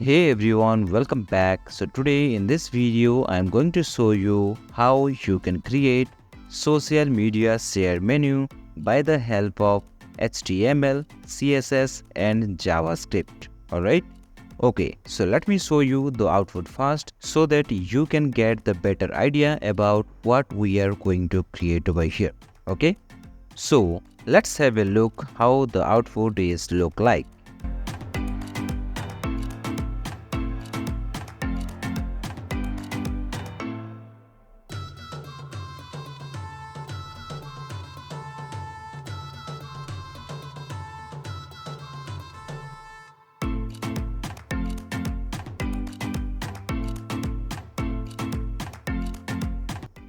Hey everyone, welcome back. So today in this video I am going to show you how you can create social media share menu by the help of HTML, CSS and JavaScript. Alright? Okay, so let me show you the output first so that you can get the better idea about what we are going to create over here. Okay? So let's have a look how the output is look like.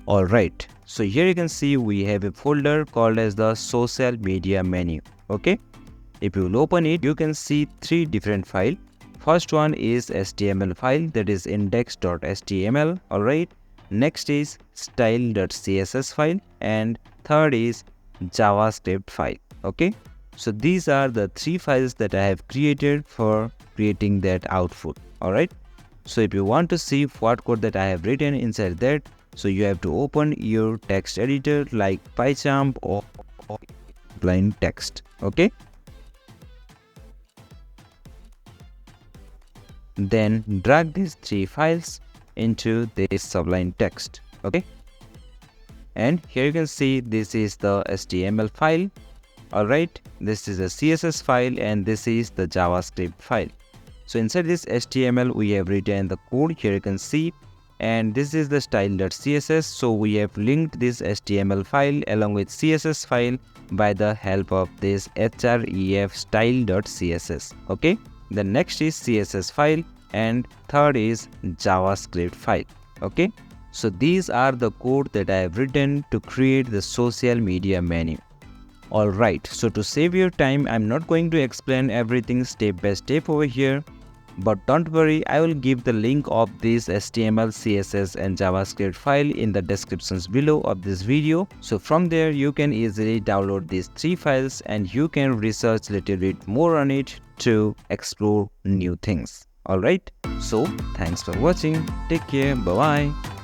Alright, so here you can see we have a folder called as the social media menu. Okay, if you will open it, you can see three different files. First one is HTML file, that is index.html. Alright, next is style.css file, and third is JavaScript file. Okay, so these are the three files that I have created for creating that output. Alright, so if you want to see what code that I have written inside that, so you have to open your text editor like PyCharm or plain text. Okay, then drag these three files into this Sublime text. Okay, and here you can see this is the HTML file. Alright, this is a CSS file and this is the JavaScript file. So inside this HTML we have written the code, here you can see, and this is the style.css. So we have linked this HTML file along with CSS file by the help of this href style.css. Okay, the next is CSS file and third is JavaScript file. Okay, so these are the code that I have written to create the social media menu. Alright, so to save your time, I'm not going to explain everything step by step over here. But don't worry, I will give the link of this HTML, CSS and JavaScript file in the descriptions below of this video. So from there you can easily download these three files and you can research a little bit more on it to explore new things. Alright, so thanks for watching. Take care. Bye bye.